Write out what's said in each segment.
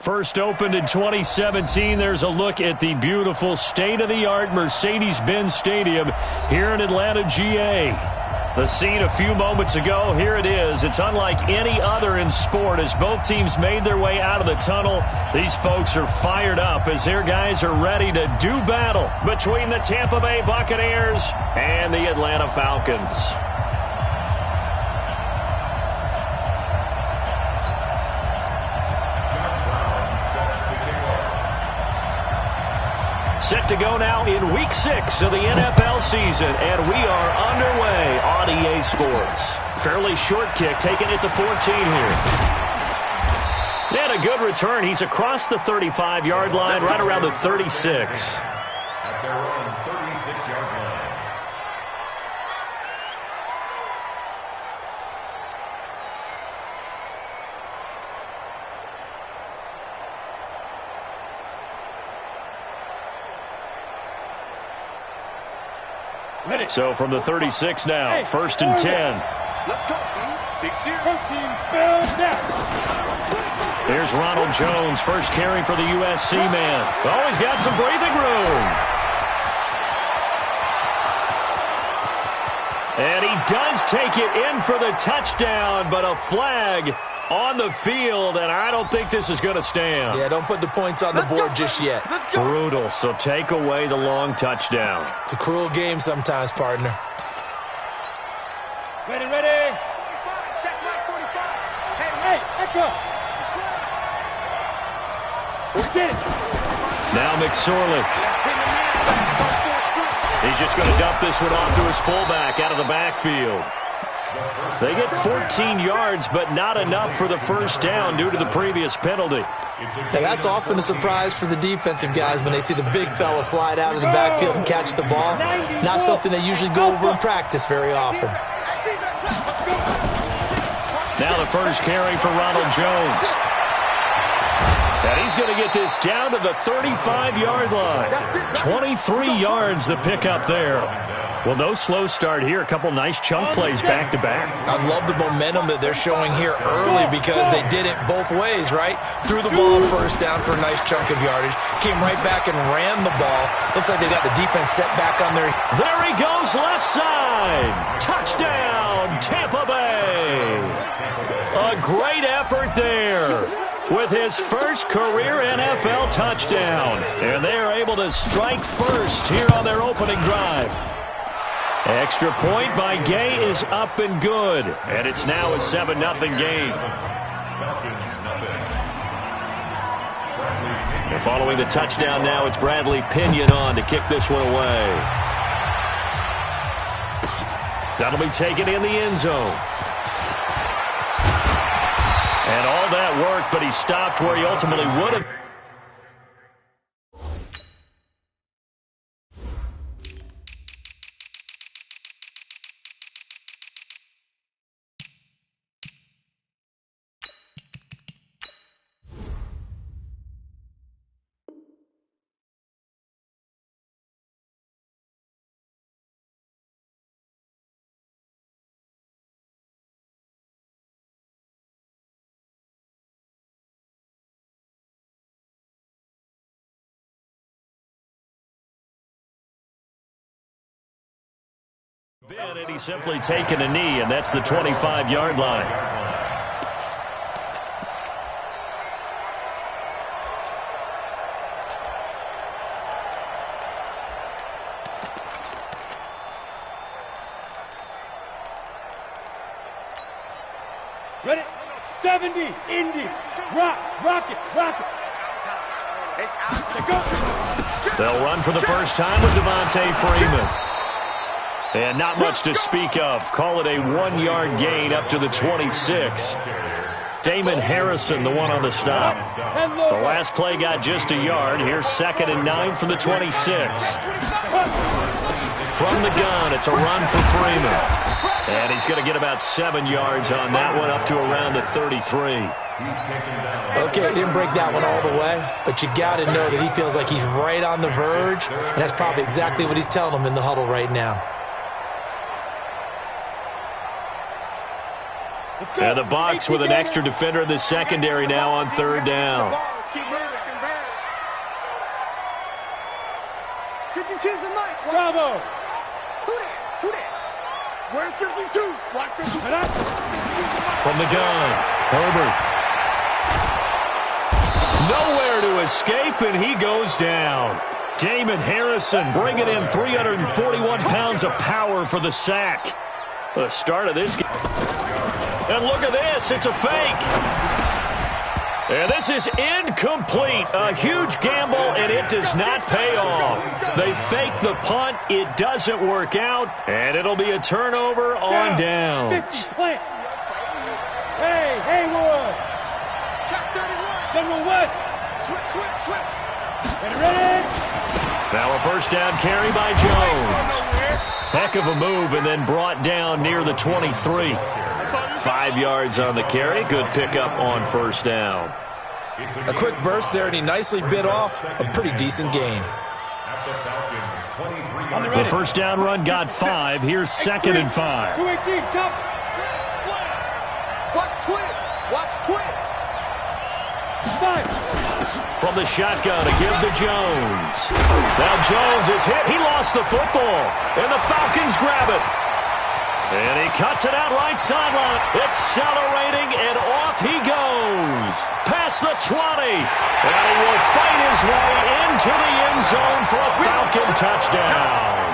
First opened in 2017, there's a look at the beautiful state-of-the-art Mercedes-Benz Stadium here in Atlanta, GA. The scene a few moments ago, here it is. It's unlike any other in sport as both teams made their way out of the tunnel. These folks are fired up as their guys are ready to do battle between the Tampa Bay Buccaneers and the Atlanta Falcons. Set to go now in Week 6 of the NFL season, and we are underway on EA Sports. Fairly short kick, taken at the 14 here. And a good return. He's across the 35-yard line, right around the 36. At their own 36-yard line. So from the 36 now, first and 10. Let's go, Big Zero. Here's Ronald Jones, first carry for the USC man. Oh, he's got some breathing room. And he does take it in for the touchdown, but a flag on the field, and I don't think this is going to stand. Yeah, don't put the points on the board just yet. Brutal, so take away the long touchdown. It's a cruel game sometimes, partner. Ready. Check my 45. Hey, echo. We'll get it. Now McSorley. He's just going to dump this one off to his fullback out of the backfield. They get 14 yards, but not enough for the first down due to the previous penalty. Now, that's often a surprise for the defensive guys when they see the big fella slide out of the backfield and catch the ball. Not something they usually go over in practice very often. Now the first carry for Ronald Jones. And he's going to get this down to the 35-yard line. 23 yards the pickup there. Well, no slow start here. A couple nice chunk plays back-to-back. I love the momentum that they're showing here early because they did it both ways, right? Threw the ball first down for a nice chunk of yardage. Came right back and ran the ball. Looks like they got the defense set back on their... There he goes, left side. Touchdown, Tampa Bay. A great effort there with his first career NFL touchdown. And they are able to strike first here on their opening drive. Extra point by Gay is up and good. And it's now a 7-0 game. And following the touchdown now, it's Bradley Pinion on to kick this one away. That'll be taken in the end zone. And all that work, but he stopped where he ultimately would have. And he's simply taken a knee, and that's the 25-yard line. Ready? 70, Indy. Rock it. It's out to go. They'll run for the first time with Devontae Freeman. And not much to speak of. Call it a 1-yard gain up to the 26. Damon Harrison, the one on the stop. The last play got just a yard. Here's 2nd and 9 from the 26. From the gun, it's a run for Freeman. And he's going to get about 7 yards on that one, up to around the 33. Okay, he didn't break that one all the way, but you got to know that he feels like he's right on the verge, and that's probably exactly what he's telling them in the huddle right now. And the Bucs with an extra defender in the secondary now on 3rd down. Let's keep moving. 52's the mic. Bravo. Who that? Where's 52? Watch 52. From the gun, Herbert. Nowhere to escape, and he goes down. Damon Harrison bringing in 341 pounds of power for the sack. The start of this game. And look at this, it's a fake. And this is incomplete. A huge gamble, and it does not pay off. They fake the punt. It doesn't work out, and it'll be a turnover on downs. 50, plant. Hey, Haywood. Check 31. General West. Switch. Ready? Now a first down carry by Jones. Heck of a move, and then brought down near the 23. 5 yards on the carry. Good pickup on first down. A quick burst there, and he nicely bit off a pretty decent gain. The first down run got 5. Here's 2nd and 5. 218, jump. Watch twins. 5. From the shotgun to give to Jones. Now Jones is hit. He lost the football, and the Falcons grab it. And he cuts it out right sideline. Accelerating, and off he goes. Past the 20. And he will fight his way into the end zone for a Falcon touchdown.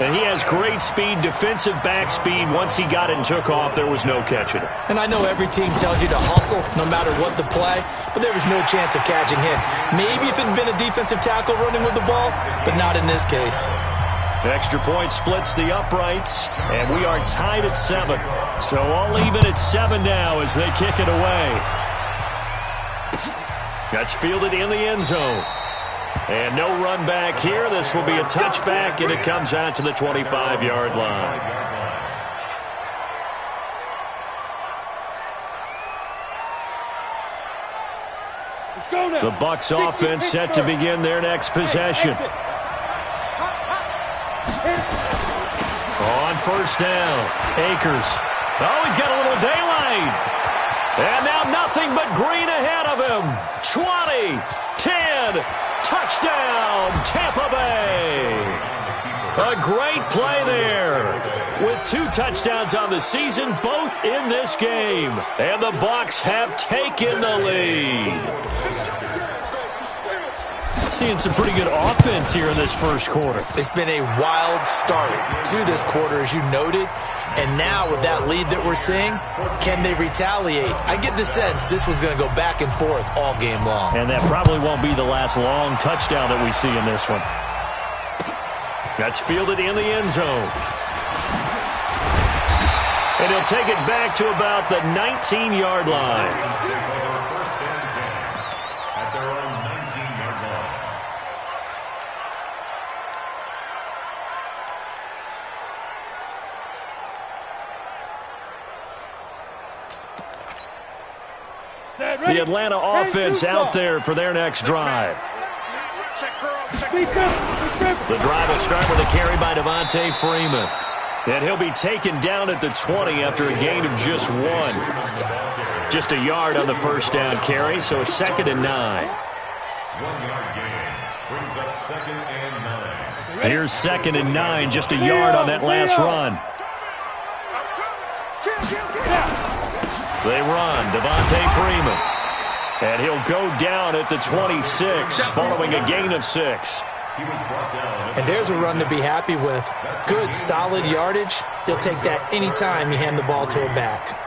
And he has great speed, defensive back speed. Once he got it and took off, there was no catching it. And I know every team tells you to hustle no matter what the play, but there was no chance of catching him. Maybe if it had been a defensive tackle running with the ball, but not in this case. Extra point splits the uprights, and we are tied at 7. So all even at 7 now as they kick it away. That's fielded in the end zone. And no run back here. This will be a touchback, and it comes out to the 25-yard line. Let's go now. The Bucs offense set to begin their next possession. On first down, Akers. Oh, he's got a little daylight. And now nothing but green ahead of him. 20, 10, touchdown, Tampa Bay. A great play there. With 2 touchdowns on the season, both in this game. And the Bucs have taken the lead. Seeing some pretty good offense here in this first quarter. It's been a wild start to this quarter, as you noted. And now with that lead that we're seeing, can they retaliate? I get the sense this one's going to go back and forth all game long. And that probably won't be the last long touchdown that we see in this one. That's fielded in the end zone. And he'll take it back to about the 19-yard line. The Atlanta offense out there for their next drive. The drive will start with a carry by Devontae Freeman. And he'll be taken down at the 20 after a gain of just 1. Just a yard on the first down carry, so it's 2nd and 9. 1-yard gain brings up 2nd and 9. Here's 2nd and 9, just a yard on that last run. They run, Devontae Freeman. And he'll go down at the 26 following a gain of 6. And there's a run to be happy with. Good, solid yardage. He'll take that anytime you hand the ball to a back.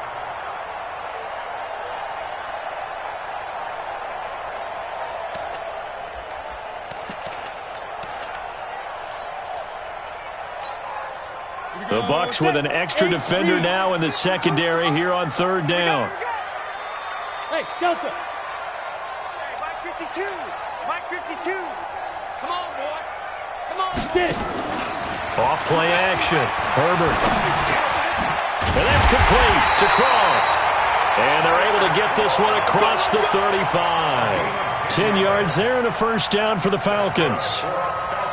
The Bucs with an extra defender now in the secondary here on 3rd down. Hey, Delta. Hey, Mike 52. Mike 52. Come on, boy. Come on. Get it. Off play action. Herbert. And that's complete to Croft. And they're able to get this one across the 35. 10 yards there and a first down for the Falcons.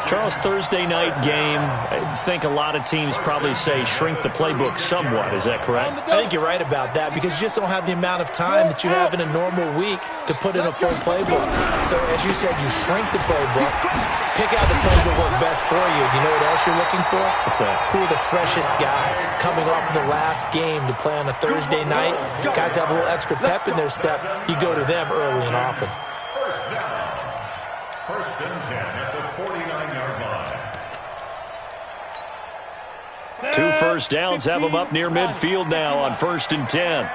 Charles, Thursday night game, I think a lot of teams probably say shrink the playbook somewhat. Is that correct? I think you're right about that because you just don't have the amount of time that you have in a normal week to put in a full playbook. So, as you said, you shrink the playbook, pick out the plays that work best for you. You know what else you're looking for? What's that? Who are the freshest guys coming off of the last game to play on a Thursday night? Guys have a little extra pep in their step. You go to them early and often. First down. First and 10 at the 49-yard line. 2 first downs have them up near midfield now on 1st and 10.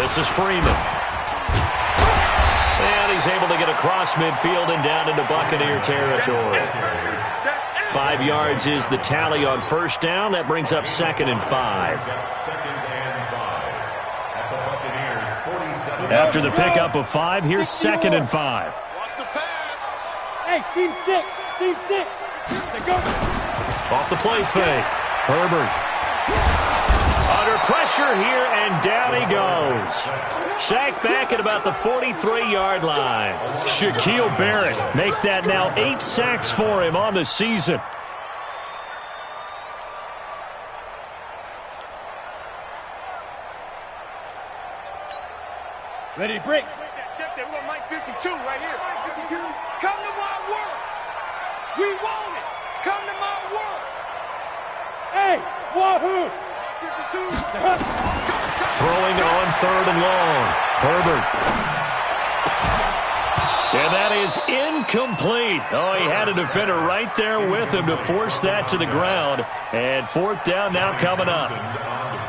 This is Freeman. And he's able to get across midfield and down into Buccaneer territory. 5 yards is the tally on first down. That brings up 2nd and 5. After the pickup of 5, here's 2nd and 5. Hey, team 6. Team 6. Go. Off the play fake. Herbert. Under pressure here, and down he goes. Sacked back at about the 43-yard line. Shaquille Barrett make that now 8 sacks for him on the season. Ready to break. Check that. We got Mike 52 right here. Mike 52. Come to my world. We want it. Come to my world. Hey, wahoo. 52. Throwing on 3rd and long. Herbert. And that is incomplete. Oh, he had a defender right there with him to force that to the ground. And 4th down now coming up.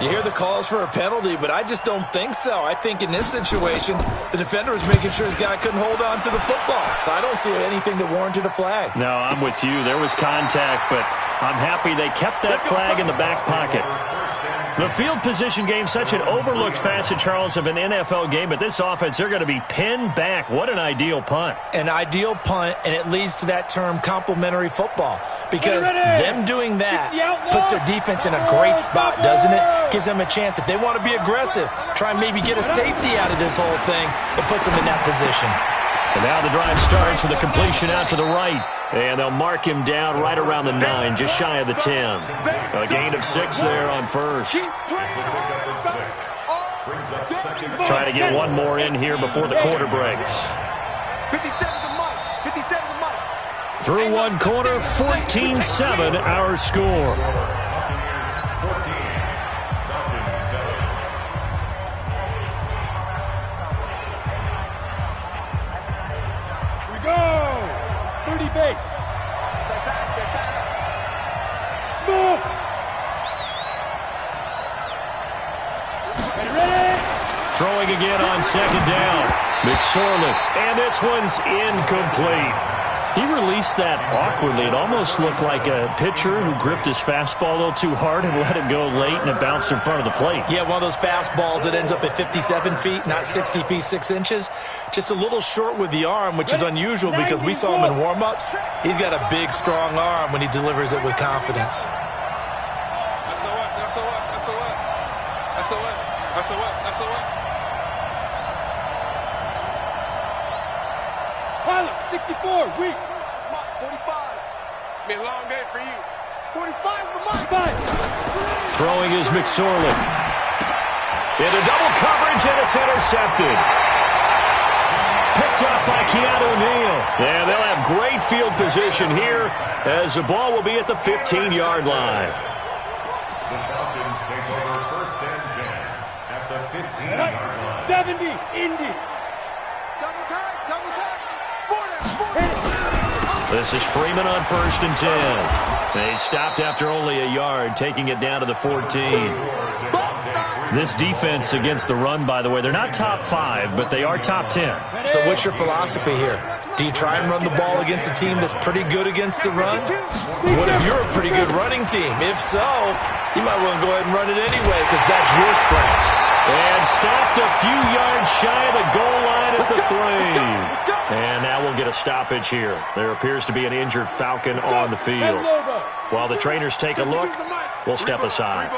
You hear the calls for a penalty, but I just don't think so. I think in this situation, the defender was making sure his guy couldn't hold on to the football. So I don't see anything that warranted a flag. No, I'm with you. There was contact, but I'm happy they kept that flag in the back pocket. The field position game, such an overlooked facet, Charles, of an NFL game, but this offense, they're going to be pinned back. What an ideal punt. An ideal punt, and it leads to that term complementary football. Because them doing that puts their defense in a great spot, doesn't it? Gives them a chance. If they want to be aggressive, try and maybe get a safety out of this whole thing, it puts them in that position. And now the drive starts with a completion out to the right. And they'll mark him down right around the 9, just shy of the 10. A gain of 6 there on first. Try to get one more in here before the quarter breaks. 57 to Mike. 57 to Mike. Through one quarter, 14-7 our score. Here we go. 30 base. Check back. Smooth. Ready. Throwing again on 2nd down. McSorley. And this one's incomplete. He released that awkwardly. It almost looked like a pitcher who gripped his fastball a little too hard and let it go late, and it bounced in front of the plate. Yeah, one of those fastballs that ends up at 57 feet, not 60 feet, 6 inches. Just a little short with the arm, which is unusual because we saw him in warm-ups. He's got a big, strong arm when he delivers it with confidence. Pilot, 64, weak. 45. It's been a long day for you. 45 is the mark. Throwing is McSorley. Into double coverage, and it's intercepted. Picked up by Keanu Neal. And they'll have great field position here as the ball will be at the 15-yard line. The Falcons take over 1st and 10 at the 15-yard line. 70, Indy. Double tag. This is Freeman on 1st and 10. They stopped after only a yard, taking it down to the 14. This defense against the run, by the way, they're not top 5, but they are top 10. So what's your philosophy here? Do you try and run the ball against a team that's pretty good against the run? What if you're a pretty good running team? If so, you might want to go ahead and run it anyway because that's your strength. And stopped a few yards shy of the goal line at the 3. And now we'll get a stoppage here. There appears to be an injured Falcon on the field. While the trainers take a look, we'll step aside.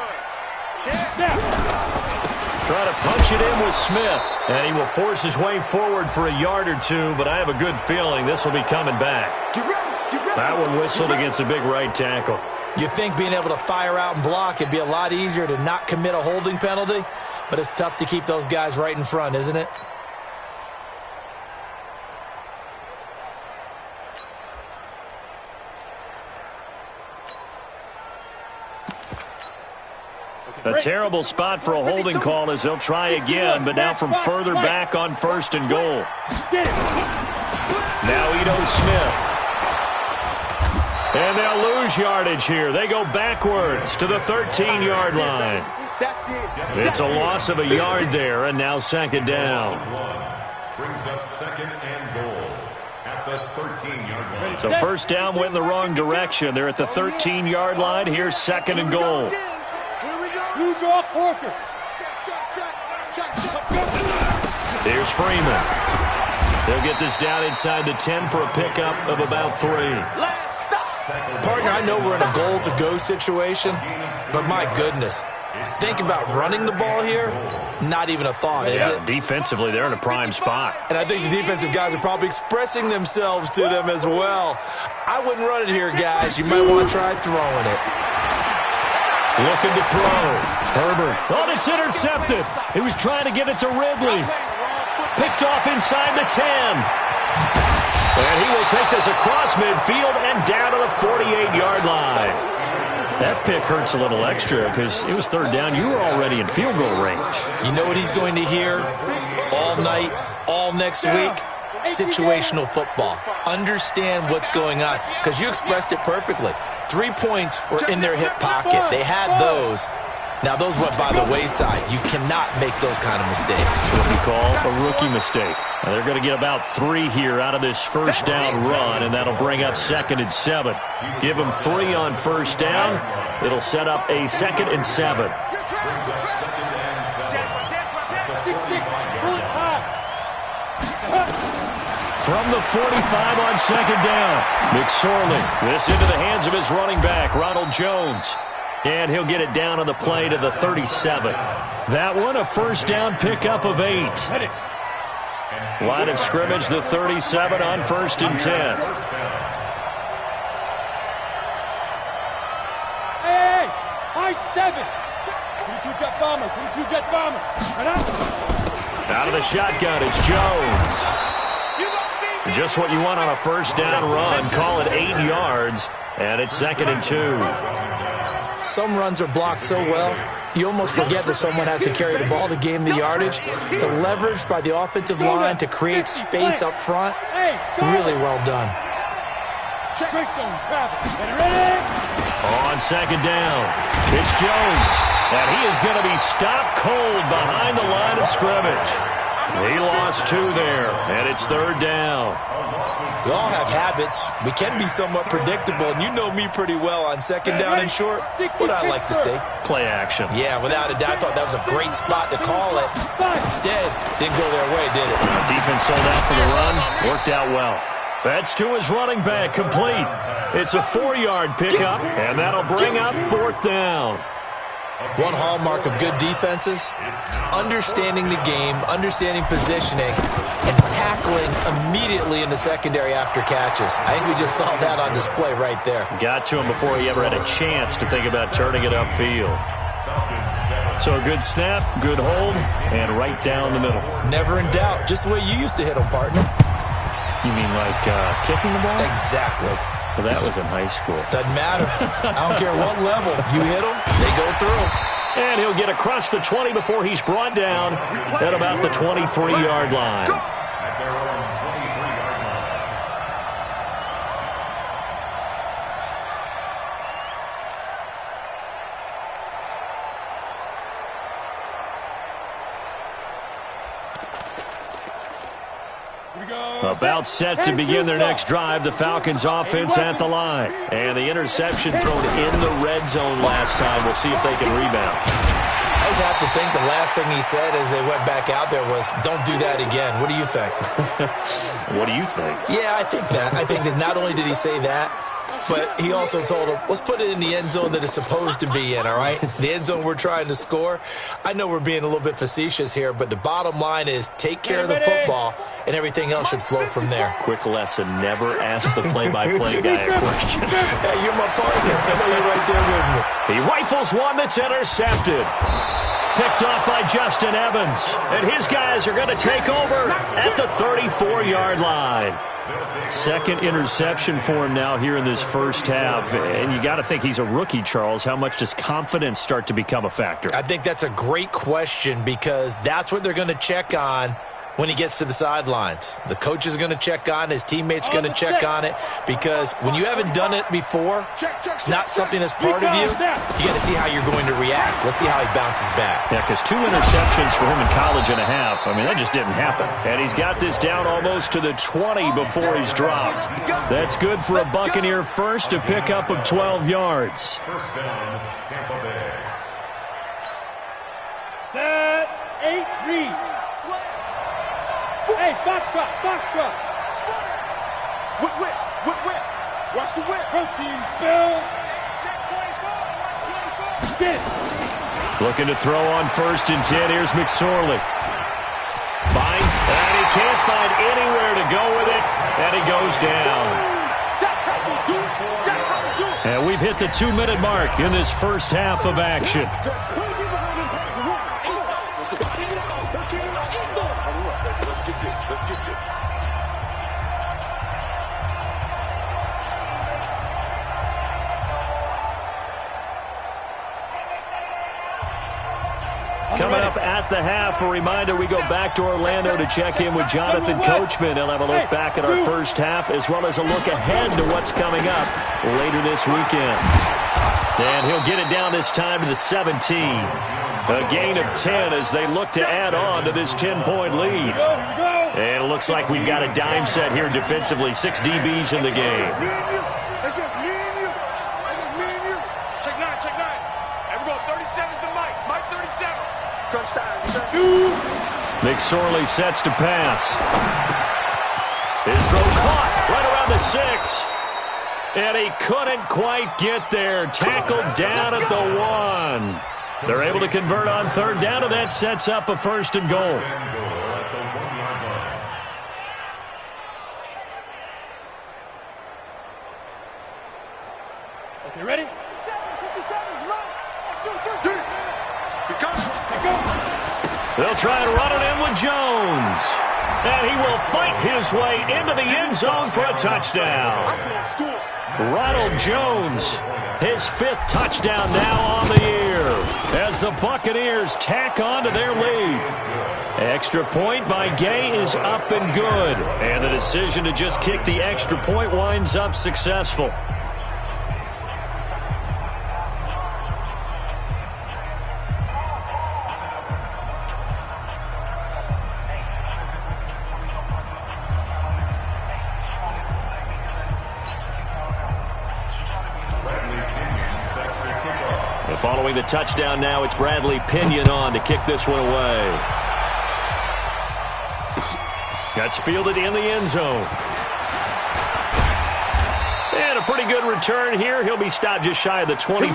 Trying to punch it in with Smith. And he will force his way forward for a yard or two, but I have a good feeling this will be coming back. That one whistled against a big right tackle. You'd think being able to fire out and block, it'd be a lot easier to not commit a holding penalty, but it's tough to keep those guys right in front, isn't it? A terrible spot for a holding call as they'll try again, but now from further back on 1st and goal. Now Ito Smith. And they'll lose yardage here. They go backwards to the 13-yard line. It's a loss of a yard there, and now 2nd down. Brings up 2nd and goal at the 13-yard line. So 1st down went in the wrong direction. They're at the 13-yard line. Here's 2nd and goal. You draw Corker. Here's Freeman. They'll get this down inside the 10 for a pickup of about 3. Partner, I know we're in a goal-to-go situation, but my goodness, think about running the ball here, not even a thought, is it? Defensively, they're in a prime spot. And I think the defensive guys are probably expressing themselves to them as well. I wouldn't run it here, guys. You might want to try throwing it. Looking to throw. Herbert. Oh, it's intercepted. He was trying to get it to Ridley. Picked off inside the 10. And he will take this across midfield and down to the 48-yard line. That pick hurts a little extra because it was 3rd down. You were already in field goal range. You know what he's going to hear all night, all next week? Situational football. Understand what's going on, because you expressed it perfectly. 3 points were in their hip pocket. They had those. Now, those went by the wayside. You cannot make those kind of mistakes. What we call a rookie mistake. Now, they're going to get about 3 here out of this 1st down run, and that'll bring up 2nd and 7. Give them 3 on 1st down. It'll set up a 2nd and 7. From the 45 on 2nd down, McSorley. This into the hands of his running back, Ronald Jones. And he'll get it down on the play to the 37. That one, a 1st down pickup of 8. Line of scrimmage, the 37 on 1st and 10. Hey, high 7. 22 jet bomber, 22 jet bomber. Out of the shotgun, it's Jones. Just what you want on a 1st down run. Call it 8 yards, and it's 2nd and 2. Some runs are blocked so well, you almost forget that someone has to carry the ball to gain the yardage. The leverage by the offensive line to create space up front, really well done. On 2nd down, it's Jones, and he is going to be stopped cold behind the line of scrimmage. He lost 2 there, and it's 3rd down. We all have habits. We can be somewhat predictable, and you know me pretty well on 2nd down and short. What I like to say? Play action. Yeah, without a doubt, I thought that was a great spot to call it. Instead, didn't go their way, did it? Defense sold out for the run. Worked out well. That's to his running back, complete. It's a 4-yard pickup, and that'll bring up 4th down. One hallmark of good defenses is understanding the game, understanding positioning, and tackling immediately in the secondary after catches. I think we just saw that on display right there. Got to him before he ever had a chance to think about turning it upfield. So a good snap, good hold, and right down the middle. Never in doubt. Just the way you used to hit them, partner. You mean like kicking the ball? Exactly. Well, that was in high school. Doesn't matter. I don't care what level. You hit them, they go through. And he'll get across the 20 before he's brought down at about the 23-yard line. At their own 23-yard line. About set to begin their next drive, the Falcons offense at the line. And the interception thrown in the red zone last time. We'll see if they can rebound. I just have to think the last thing he said as they went back out there was, don't do that again. What do you think? What do you think? Yeah, I think that. I think that not only did he say that, but he also told him, let's put it in the end zone that it's supposed to be in, all right? The end zone we're trying to score. I know we're being a little bit facetious here, but the bottom line is take care of the football, and everything else should flow from there. Quick lesson, never ask the play-by-play guy a question. Hey, you're my partner. I know you're right there with me. He rifles one that's intercepted. Picked off by Justin Evans. And his guys are going to take over at the 34-yard line. Second interception for him now here in this first half. And you got to think he's a rookie, Charles. How much does confidence start to become a factor? I think that's a great question because that's what they're going to check on when he gets to the sidelines. The coach is going to check on it. His teammates going to check on it because when you haven't done it before, it's not something that's part of you. You got to see how you're going to react. Let's see how he bounces back. Yeah, because 2 interceptions for him in college and a half. I mean, that just didn't happen. And he's got this down almost to the 20 before he's dropped. That's good for a Buccaneer first, a pickup of 12 yards. First down, Tampa Bay. Set, 8, read. Hey, foxtrot, foxtrot. Whip, whip, whip, whip. Watch the whip. Protein spill. Check 24, watch 24. Get it. Looking to throw on 1st and 10. Here's McSorley. Finds, and he can't find anywhere to go with it, and he goes down. That's how you do it. That's how you do it. And we've hit the 2-minute mark in this first half of action. Let's get this. Coming up at the half, a reminder, we go back to Orlando to check in with Jonathan Coachman. He'll have a look back at our first half as well as a look ahead to what's coming up later this weekend. And he'll get it down this time to the 17. A gain of 10 as they look to add on to this 10-point lead. And it looks like we've got a dime set here defensively. 6 DBs in the game. It's just me and you. It's just me and you. Check 9, check 9. Here we go. 37's the Mike. Mike 37. Crunch time. 2. McSorley sets to pass. His throw caught right around the 6. And he couldn't quite get there. Tackled down at the 1. They're able to convert on 3rd down, and that sets up a 1st and goal. Okay, ready? 57's right. He's coming. Let's go. They'll try and run it in with Jones. And he will fight his way into the end zone for a touchdown. Ronald Jones, his 5th touchdown now on the year as the Buccaneers tack on to their lead. Extra point by Gay is up and good. And the decision to just kick the extra point winds up successful. Following the touchdown now, it's Bradley Pinion on to kick this one away. That's fielded in the end zone. And a pretty good return here. He'll be stopped just shy of the 20.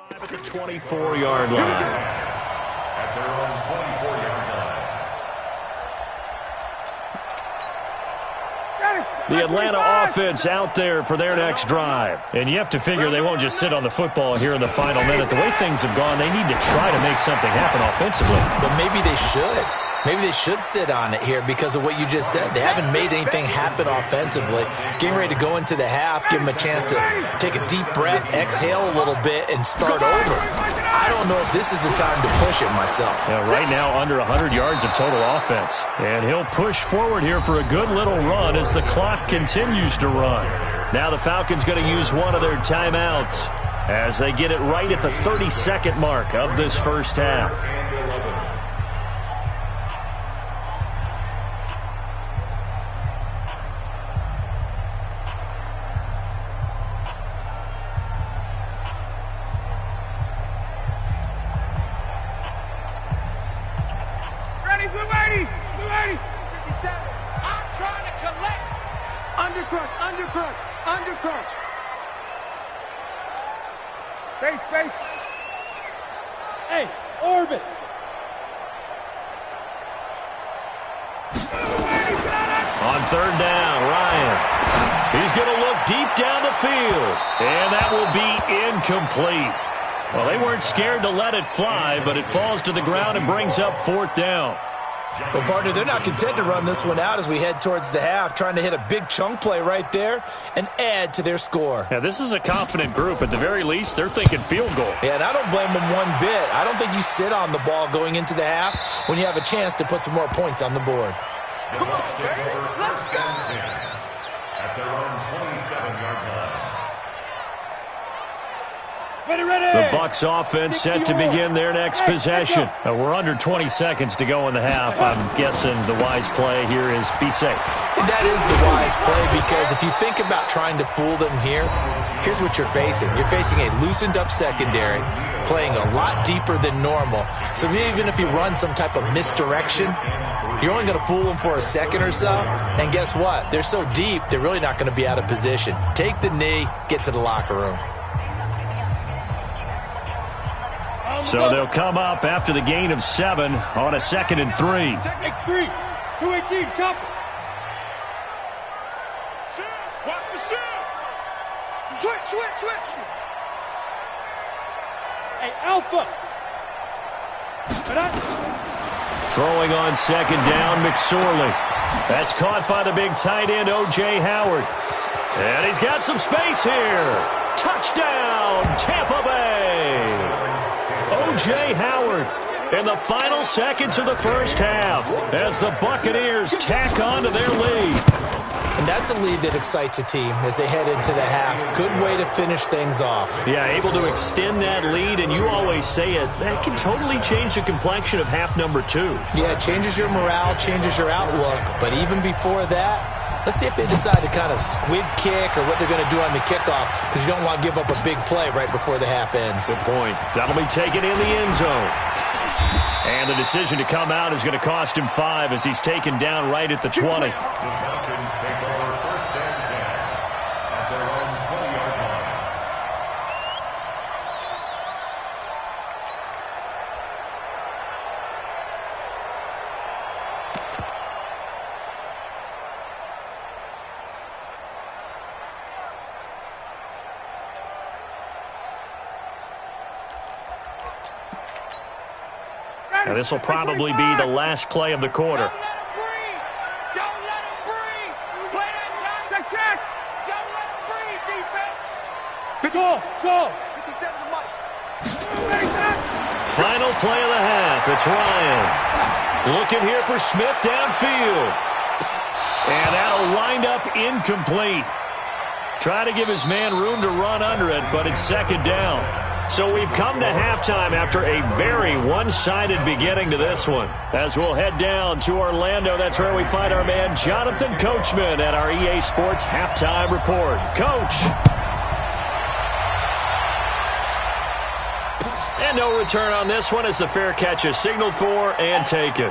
At the 24-yard line. at their own 24-yard line. The Atlanta offense out there for their next drive. And you have to figure they won't just sit on the football here in the final minute. The way things have gone, they need to try to make something happen offensively. But maybe they should. Maybe they should sit on it here because of what you just said. They haven't made anything happen offensively. Getting ready to go into the half, give them a chance to take a deep breath, exhale a little bit, and start over. I don't know if this is the time to push it myself. Yeah, right now, under 100 yards of total offense. And he'll push forward here for a good little run as the clock continues to run. Now the Falcons going to use one of their timeouts as they get it right at the 30-second mark of this first half. Undercrunch. Base. Hey, orbit. On third down, Ryan. He's going to look deep down the field. And that will be incomplete. Well, they weren't scared to let it fly, but it falls to the ground and brings up fourth down. Well, partner, they're not content to run this one out as we head towards the half, trying to hit a big chunk play right there and add to their score. Yeah, this is a confident group. At the very least, they're thinking field goal. Yeah, and I don't blame them one bit. I don't think you sit on the ball going into the half when you have a chance to put some more points on the board. Come on, baby. Let's go. At their own 27-yard line. The Bucs offense set to begin their next possession. We're under 20 seconds to go in the half. I'm guessing the wise play here is be safe. That is the wise play because if you think about trying to fool them here, here's what you're facing. You're facing a loosened up secondary, playing a lot deeper than normal. So even if you run some type of misdirection, you're only going to fool them for a second or so. And guess what? They're so deep, they're really not going to be out of position. Take the knee, get to the locker room. So they'll come up after the gain of 7 on a 2nd and 3. X3, 218, chop it. Watch the shift. Switch. Hey, Alpha. Throwing on 2nd down, McSorley. That's caught by the big tight end, O.J. Howard. And he's got some space here. Touchdown, Tampa Bay. O.J. Howard in the final seconds of the first half as the Buccaneers tack on to their lead. And that's a lead that excites a team as they head into the half. Good way to finish things off. Yeah, able to extend that lead, and you always say it, that can totally change the complexion of half number 2. Yeah, it changes your morale, changes your outlook, but even before that, let's see if they decide to kind of squib kick or what they're going to do on the kickoff because you don't want to give up a big play right before the half ends. Good point. That'll be taken in the end zone. And the decision to come out is going to cost him 5 as he's taken down right at the 20. The Falcons take over first and 10 at their own 20-yard line. Now, this will probably be the last play of the quarter. Don't let him breathe. Play that time. Don't let him breathe, defense. Go. Final play of the half. It's Ryan. Looking here for Smith downfield. And that'll wind up incomplete. Try to give his man room to run under it, but it's 2nd down. So we've come to halftime after a very one-sided beginning to this one. As we'll head down to Orlando, that's where we find our man Jonathan Coachman at our EA Sports Halftime Report. Coach. And no return on this one as the fair catch is signaled for and taken.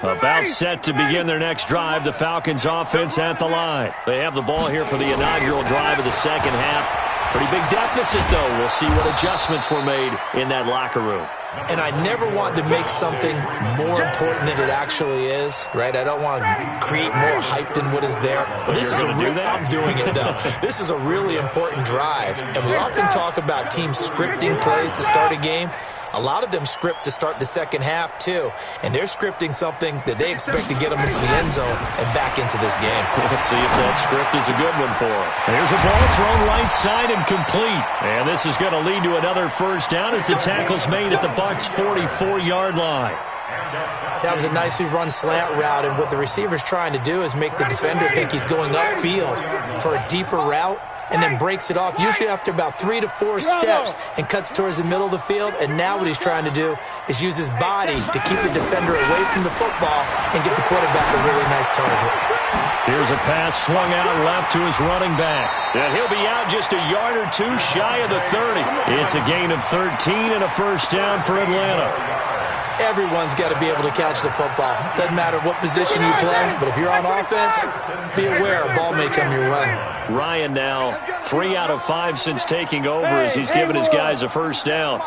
About set to begin their next drive, the Falcons offense at the line. They have the ball here for the inaugural drive of the second half. Pretty big deficit, though. We'll see what adjustments were made in that locker room. And I never want to make something more important than it actually is, right? I don't want to create more hype than what is there. But this is I'm doing it, though. This is a really important drive. And we often talk about teams scripting plays to start a game. A lot of them script to start the second half, too. And they're scripting something that they expect to get them into the end zone and back into this game. We'll see if that script is a good one for them. Here's a ball thrown right side and complete. And this is going to lead to another first down as the tackle's made at the Bucs' 44-yard line. That was a nicely run slant route, and what the receiver's trying to do is make the defender think he's going upfield for a deeper route, and then breaks it off, usually after about 3 to 4 steps, and cuts towards the middle of the field. And now what he's trying to do is use his body to keep the defender away from the football and get the quarterback a really nice target. Here's a pass swung out left to his running back. And he'll be out just a yard or two shy of the 30. It's a gain of 13 and a first down for Atlanta. Everyone's got to be able to catch the football. Doesn't matter what position you play, but if you're on offense, be aware a ball may come your way. Ryan now 3 out of 5 since taking over as he's given his guys a first down.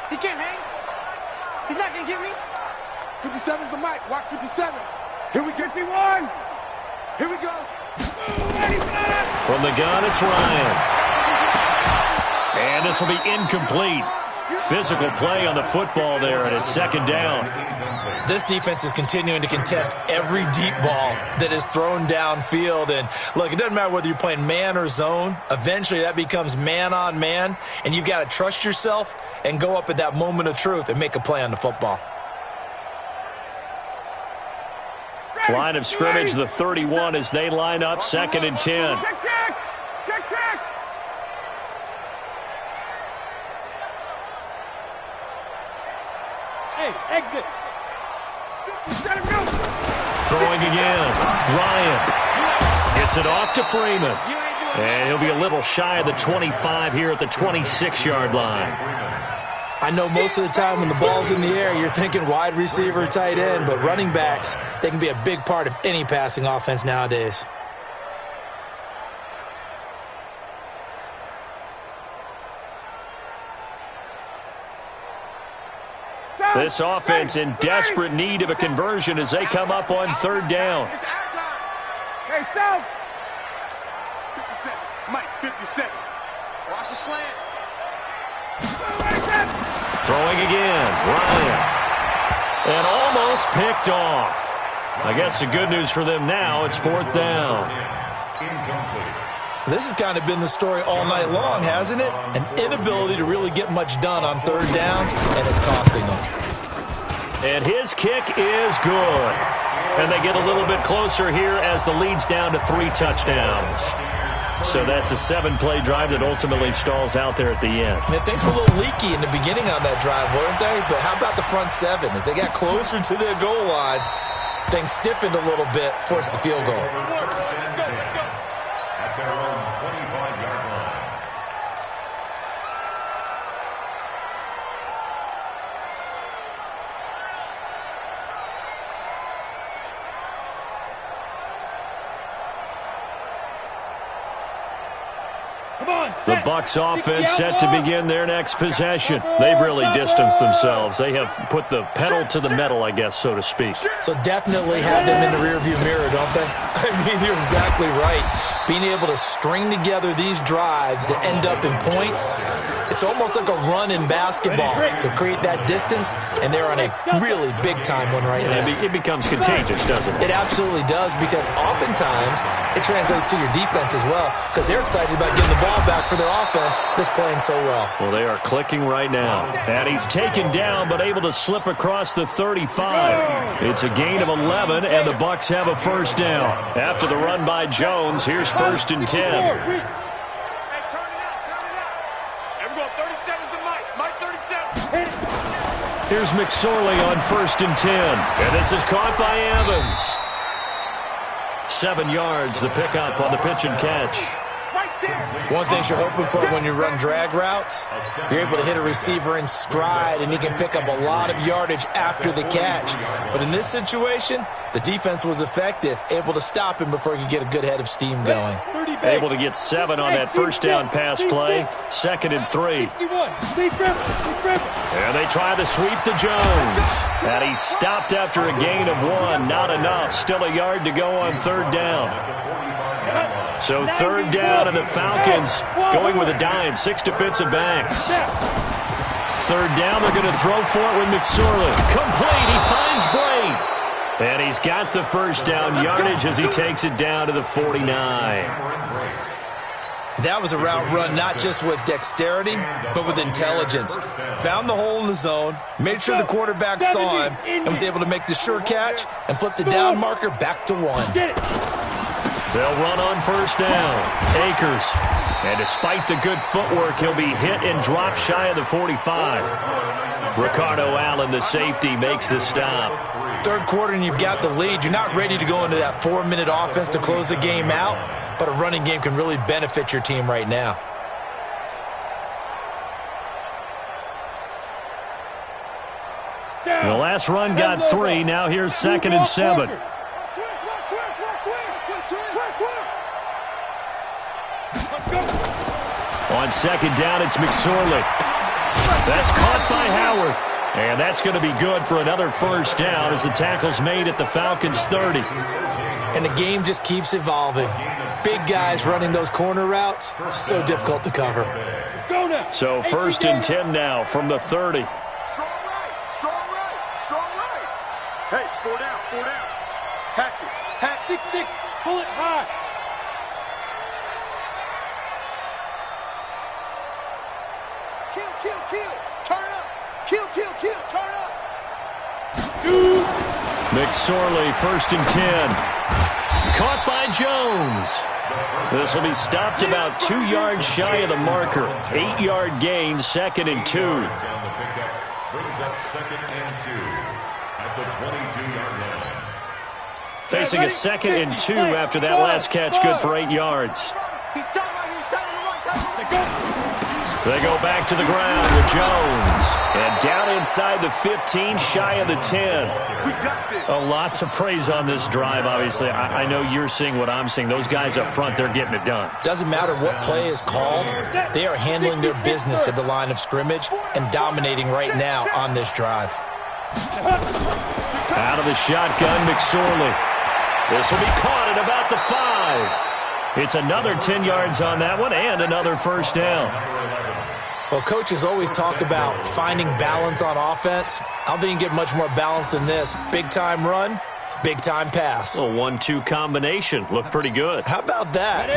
He can't hang. He's not going to get me. 57's the mic. Watch 57. Here we go. 51. Here we go. From the gun, it's Ryan. And this will be incomplete. Physical play on the football there, and it's second down. This defense is continuing to contest every deep ball that is thrown downfield. And, look, it doesn't matter whether you're playing man or zone. Eventually, that becomes man on man, and you've got to trust yourself and go up at that moment of truth and make a play on the football. Line of scrimmage, the 31 as they line up, 2nd and 10. Exit. Throwing again. Ryan gets it off to Freeman. And he'll be a little shy of the 25 here at the 26-yard line. I know most of the time when the ball's in the air, you're thinking wide receiver, tight end, but running backs, they can be a big part of any passing offense nowadays. This offense in desperate need of a conversion as they come up on 3rd down. Hey, South. 57. Mike, 57. Watch the slant. Throwing again. Ryan. And almost picked off. I guess the good news for them now, it's 4th down. This has kind of been the story all night long, hasn't it? An inability to really get much done on 3rd downs, and it's costing them. And his kick is good. And they get a little bit closer here as the lead's down to 3 touchdowns. So that's a 7-play drive that ultimately stalls out there at the end. And things were a little leaky in the beginning on that drive, weren't they? But how about the front 7? As they got closer to their goal line, things stiffened a little bit, forced the field goal. At their own 25-yard line. The Bucs offense set to begin their next possession. They've really distanced themselves. They have put the pedal to the metal, I guess, so to speak. So definitely have them in the rearview mirror, don't they? I mean, you're exactly right. Being able to string together these drives that end up in points, it's almost like a run in basketball to create that distance, and they're on a really big-time one right now. It becomes contagious, doesn't it? It absolutely does, because oftentimes it translates to your defense as well, because they're excited about getting the ball back for their offense that's playing so well. Well, they are clicking right now. And he's taken down, but able to slip across the 35. It's a gain of 11, and the Bucs have a first down. After the run by Jones, here's 1st and 10. Hey, turn it out. Everyone, 37's the mic. Mike, 37. Here's McSorley on 1st and 10. And this is caught by Evans. 7 yards, the pickup on the pitch and catch. Right One thing you're hoping for when you run drag routes, you're able to hit a receiver in stride, and he can pick up a lot of yardage after the catch. But in this situation, the defense was effective, able to stop him before he could get a good head of steam going. Able to get 7 on that first down pass play. 2nd and 3. And they try to sweep to Jones. And he stopped after a gain of 1. Not enough. Still a yard to go on 3rd down. So 3rd down, and the Falcons going with a dime. 6 defensive backs. 3rd down, they're going to throw for it with McSorley. Complete. He finds Blake. And he's got the first down yardage as he takes it down to the 49. That was a route run not just with dexterity, but with intelligence. Found the hole in the zone, made sure the quarterback saw him, and was able to make the sure catch and flip the down marker back to 1. They'll run on 1st down. Akers. And despite the good footwork, he'll be hit and dropped shy of the 45. Ricardo Allen, the safety, makes the stop. 3rd quarter and you've got the lead. You're not ready to go into that 4-minute offense to close the game out, but a running game can really benefit your team right now. The last run got 3. Now here's 2nd and 7. On 2nd down, it's McSorley. That's caught by Howard. And that's going to be good for another first down as the tackle's made at the Falcons' 30. And the game just keeps evolving. Big guys running those corner routes, so difficult to cover. So 1st and 10 now from the 30. Strong right, strong right, strong right. Hey, 4 down, 4 down. Hatch it. Hatch 6-6. Pull it high. Kill, kill, kill. Turn up. Kill, kill, kill. Turn up. McSorley, 1st and 10. Caught by Jones. This will be stopped about 2 yards shy of the marker. 8-yard gain, 2nd and 2. Brings up 2nd and 2 at the 22-yard line. Facing a 2nd and 2 after that last catch, good for 8 yards. They go back to the ground with Jones. And down inside the 15, shy of the 10. A lot to praise on this drive, obviously. I know you're seeing what I'm seeing. Those guys up front, they're getting it done. Doesn't matter what play is called. They are handling their business at the line of scrimmage and dominating right now on this drive. Out of the shotgun, McSorley. This will be caught at about the 5. It's another 10 yards on that one and another first down. Well, coaches always talk about finding balance on offense. I don't think you can get much more balance than this. Big-time run, big-time pass. A 1-2 combination. Looked pretty good. How about that?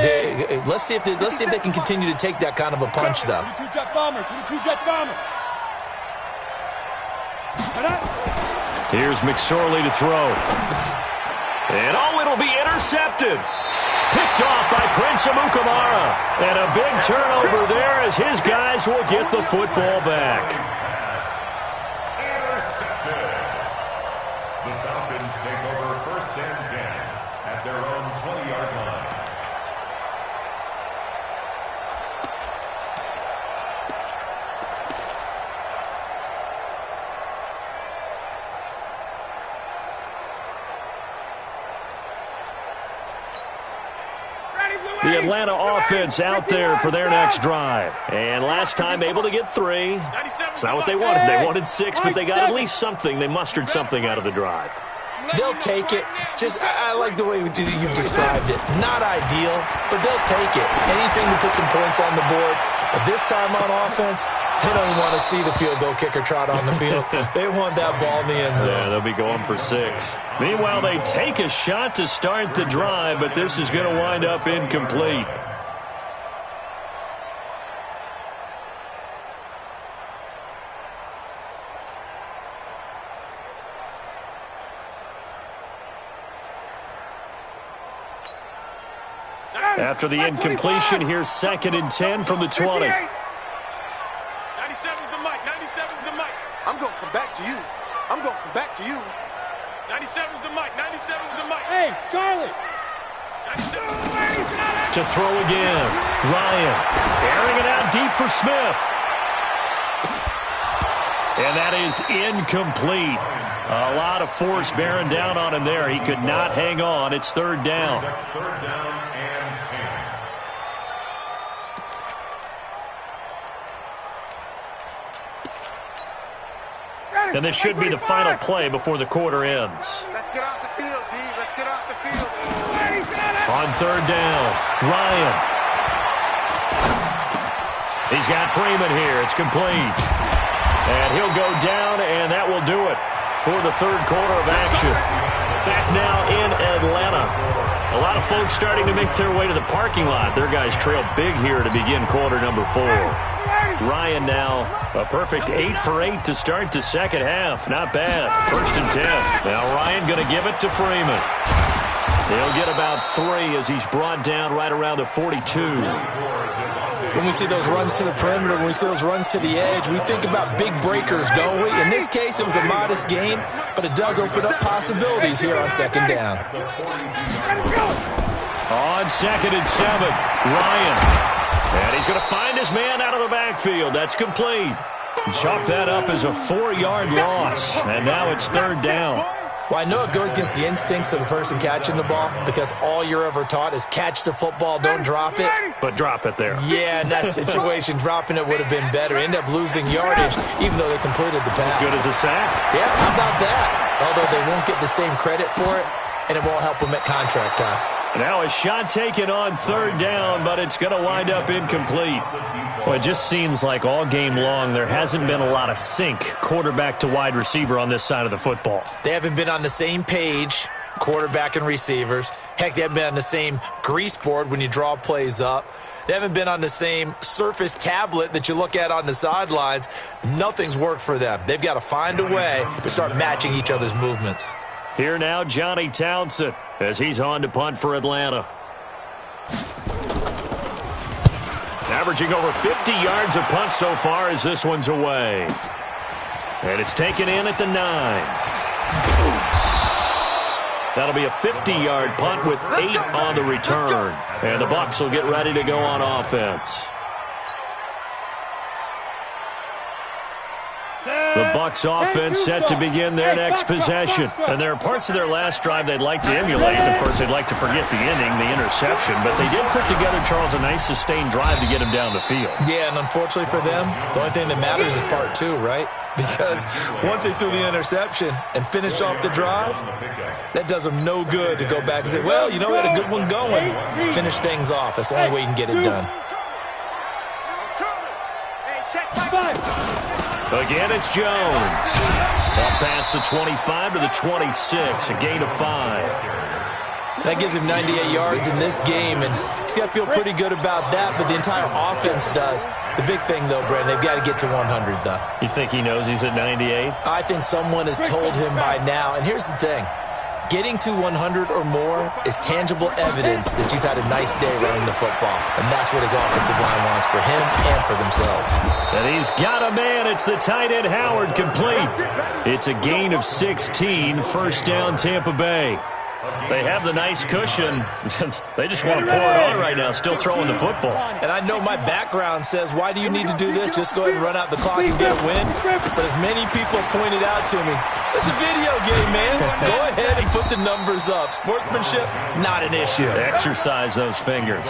Let's see if they can continue to take that kind of a punch, though. 22-jet bomber. 22-jet bomber. Here's McSorley to throw. And it'll be intercepted. Picked off by Prince Amukamara. And a big turnover there as his guys will get the football back. Intercepted. The Falcons take over 1st and 10 at their own 20-yard line. The Atlanta offense out there for their next drive. And last time able to get 3. It's not what they wanted. They wanted 6, but they got at least something. They mustered something out of the drive. They'll take it. I like the way you've described it. Not ideal, but they'll take it. Anything to put some points on the board. But this time on offense, they don't want to see the field goal kicker trot on the field. They want that ball in the end zone. Yeah, they'll be going for 6. Meanwhile, they take a shot to start the drive, but this is going to wind up incomplete. After the incompletion, here's 2nd and 10 from the 20. 97's the mic. 97's the mic. I'm going to come back to you. I'm going to come back to you. 97's the mic. 97's the mic. Hey, Charlie. 97's the mic. To throw again. Ryan airing it out deep for Smith. And that is incomplete. A lot of force bearing down on him there. He could not hang on. It's third down. Third down and 10. And this should be the final play before the quarter ends. Let's get off the field, D. Let's get off the field. On third down, Ryan. He's got Freeman here. It's complete. And he'll go down, and that will do it for the third quarter of action. Back now in Atlanta. A lot of folks starting to make their way to the parking lot. Their guys trail big here to begin quarter number 4. Ryan now a perfect 8 for 8 to start the second half. Not bad. First and 10. Now Ryan going to give it to Freeman. He'll get about 3 as he's brought down right around the 42. When we see those runs to the perimeter, when we see those runs to the edge, we think about big breakers, don't we? In this case, it was a modest gain, but it does open up possibilities here on second down. On second and 7, Ryan. And he's going to find his man out of the backfield. That's complete. Chalk that up as a 4-yard loss. And now it's third down. Well, I know it goes against the instincts of the person catching the ball because all you're ever taught is catch the football, don't drop it. But drop it there. Yeah, in that situation, dropping it would have been better. End up losing yardage, even though they completed the pass. As good as a sack. Yeah, how about that? Although they won't get the same credit for it, and it won't help them at contract time. Now a shot taken on third down, but it's going to wind up incomplete. Well, it just seems like all game long there hasn't been a lot of sync quarterback to wide receiver on this side of the football. They haven't been on the same page, quarterback and receivers. Heck, they haven't been on the same grease board when you draw plays up. They haven't been on the same Surface tablet that you look at on the sidelines. Nothing's worked for them. They've got to find a way to start matching each other's movements. Here now, Johnny Townsend, as he's on to punt for Atlanta. Averaging over 50 yards a punt so far as this one's away. And it's taken in at the 9. That'll be a 50-yard punt with 8 on the return. And the Bucs will get ready to go on offense. The Bucs offense set to begin their next possession. And there are parts of their last drive they'd like to emulate. Of course, they'd like to forget the ending, the interception. But they did put together, Charles, a nice sustained drive to get him down the field. Yeah, and unfortunately for them, the only thing that matters is part 2, right? Because once they threw the interception and finished off the drive, that does them no good to go back and say, well, you know, we had a good one going. Finish things off. That's the only way you can get it done. Again, it's Jones. Up past the 25 to the 26, a gain of 5. That gives him 98 yards in this game, and he's got to feel pretty good about that, but the entire offense does. The big thing, though, Brandon, they've got to get to 100, though. You think he knows he's at 98? I think someone has told him by now, and here's the thing. Getting to 100 or more is tangible evidence that you've had a nice day running the football. And that's what his offensive line wants for him and for themselves. And he's got a man. It's the tight end Howard, complete. It's a gain of 16. First down, Tampa Bay. They have the nice cushion. They just want to pour it on right now, still throwing the football. And I know my background says, why do you need to do this? Just go ahead and run out the clock and get a win. But as many people pointed out to me, it's a video game, man. Go ahead and put the numbers up. Sportsmanship, not an issue. Exercise those fingers.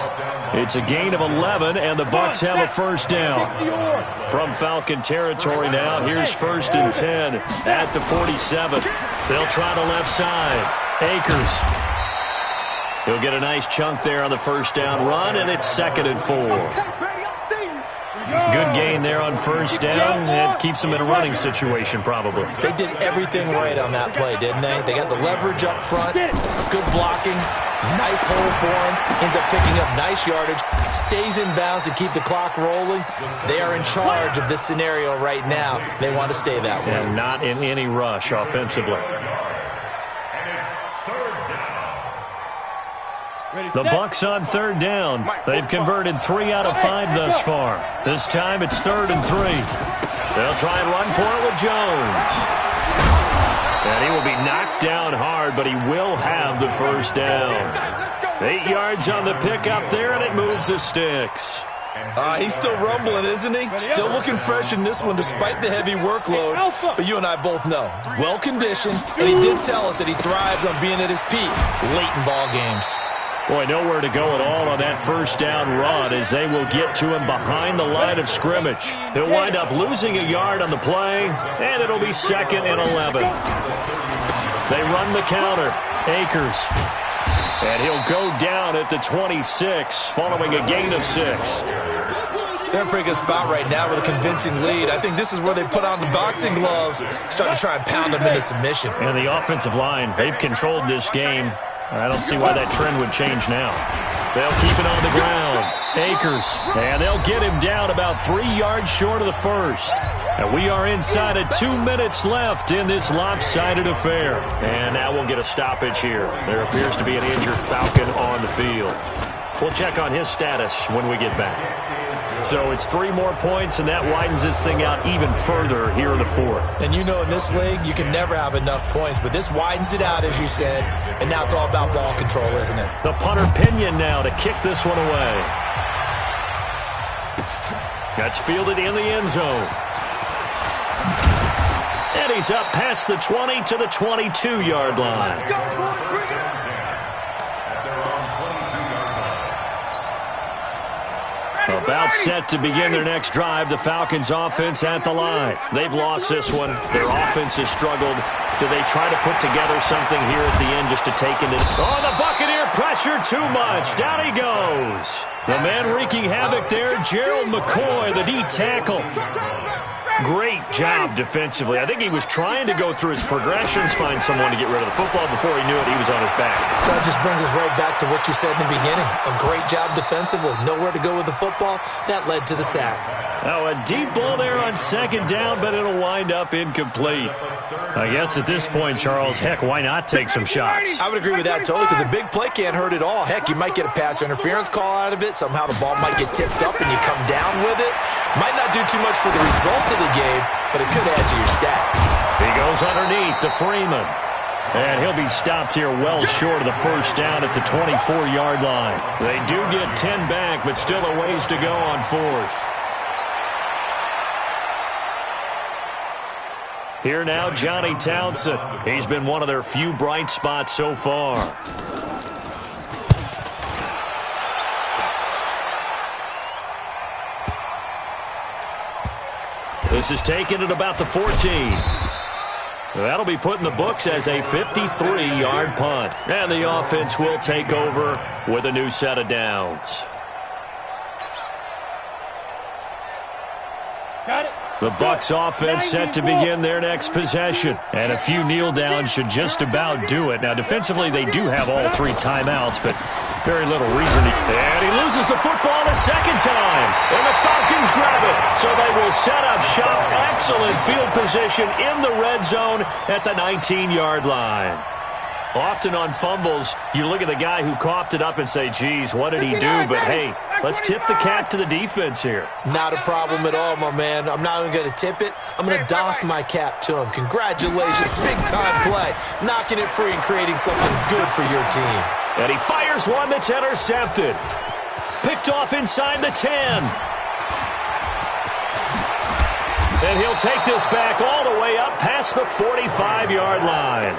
It's a gain of 11, and the Bucs have a first down. From Falcon territory now, here's first and 10 at the 47. They'll try the left side. Akers. He'll get a nice chunk there on the first down run, and it's second and 4. Good gain there on first down. It keeps them in a running situation, probably. They did everything right on that play, didn't they? They got the leverage up front, good blocking, nice hole for him, ends up picking up nice yardage, stays in bounds to keep the clock rolling. They are in charge of this scenario right now. They want to stay that way. And not in any rush offensively. The Bucs on third down. They've converted 3 out of 5 thus far. This time it's third and 3. They'll try and run for it with Jones. And he will be knocked down hard, but he will have the first down. 8 yards on the pickup there, and it moves the sticks. He's still rumbling, isn't he? Still looking fresh in this one despite the heavy workload. But you and I both know, well-conditioned, and he did tell us that he thrives on being at his peak late in ball games. Boy, nowhere to go at all on that first down run as they will get to him behind the line of scrimmage. He'll wind up losing a yard on the play, and it'll be 2nd and 11. They run the counter. Akers. And he'll go down at the 26 following a gain of 6. They're in a pretty good spot right now with a convincing lead. I think this is where they put on the boxing gloves, start to try and pound them into submission. And the offensive line, they've controlled this game. I don't see why that trend would change now. They'll keep it on the ground. Akers. And they'll get him down about 3 yards short of the first. And we are inside of 2 minutes left in this lopsided affair. And now we'll get a stoppage here. There appears to be an injured Falcon on the field. We'll check on his status when we get back. So it's 3 more points, and that widens this thing out even further here in the 4th. And you know in this league, you can never have enough points, but this widens it out, as you said, and now it's all about ball control, isn't it? The punter Pinion now to kick this one away. That's fielded in the end zone. And he's up past the 20 to the 22-yard line. About set to begin their next drive, the Falcons offense at the line. They've lost this one. Their offense has struggled. Do they try to put together something here at the end just to take it? Oh, the Buccaneer pressure too much. Down he goes. The man wreaking havoc there, Gerald McCoy, the D tackle. Great job defensively. I think he was trying to go through his progressions, find someone to get rid of the football. Before he knew it, he was on his back. So that just brings us right back to what you said in the beginning. A great job defensively. Nowhere to go with the football. That led to the sack. Oh, a deep ball there on 2nd down, but it'll wind up incomplete. I guess at this point, Charles, heck, why not take some shots? I would agree with that totally, because a big play can't hurt at all. Heck, you might get a pass interference call out of it. Somehow the ball might get tipped up and you come down with it. Might not do too much for the result of the game, but it could add to your stats. He goes underneath to Freeman. And he'll be stopped here well short of the first down at the 24-yard line. They do get 10 back, but still a ways to go on 4th. Here now, Johnny Townsend. He's been one of their few bright spots so far. This is taken at about the 14. That'll be put in the books as a 53-yard punt. And the offense will take over with a new set of downs. Got it. The Bucs offense set to begin their next possession. And a few kneel downs should just about do it. Now, defensively, they do have all 3 timeouts, but very little reason. And he loses the football a second time. And the Falcons grab it. So they will set up shop. Excellent field position in the red zone at the 19-yard line. Often on fumbles, you look at the guy who coughed it up and say, geez, what did he do? But, hey, let's tip the cap to the defense here. Not a problem at all, my man. I'm not even going to tip it. I'm going to doff my cap to him. Congratulations. Big-time play. Knocking it free and creating something good for your team. And he fires one that's intercepted. Picked off inside the 10. And he'll take this back all the way up past the 45-yard line.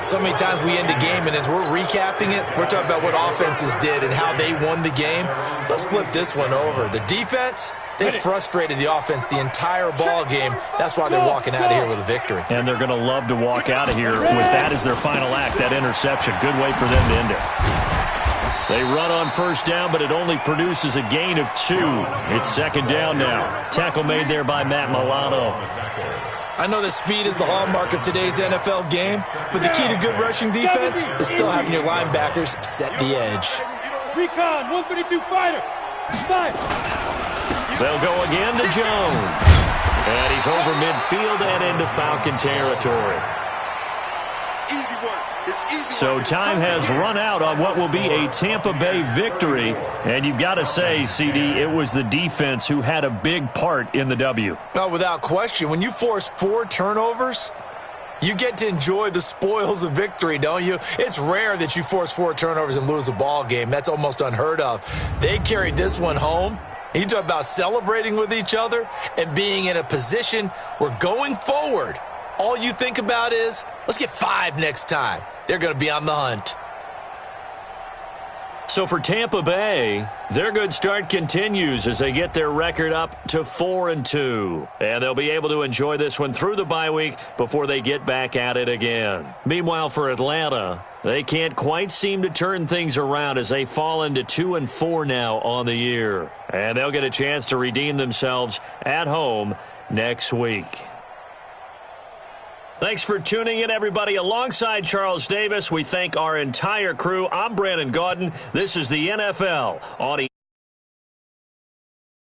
So many times we end a game, and as we're recapping it, we're talking about what offenses did and how they won the game. Let's flip this one over. The defense, they frustrated the offense the entire ball game. That's why they're walking out of here with a victory. And they're going to love to walk out of here with that as their final act, that interception. Good way for them to end it. They run on first down, but it only produces a gain of 2. It's 2nd down now. Tackle made there by Matt Milano. I know that speed is the hallmark of today's NFL game, but the key to good rushing defense is still having your linebackers set the edge. Recon, 132 fighter. Five. They'll go again to Jones. And he's over midfield and into Falcon territory. Easy work. So time has run out on what will be a Tampa Bay victory. And you've got to say, CD, it was the defense who had a big part in the W. Oh, without question. When you force 4 turnovers, You get to enjoy the spoils of victory, don't you? It's rare that you force 4 turnovers and lose a ball game. That's almost unheard of. They carried this one home. You talk about celebrating with each other and being in a position where going forward, all you think about is, let's get 5 next time. They're going to be on the hunt. So for Tampa Bay, their good start continues as they get their record up to 4-2. And they'll be able to enjoy this one through the bye week before they get back at it again. Meanwhile, for Atlanta, they can't quite seem to turn things around as they fall into 2-4 now on the year. And they'll get a chance to redeem themselves at home next week. Thanks for tuning in, everybody. Alongside Charles Davis, we thank our entire crew. I'm Brandon Gaudin. This is the NFL on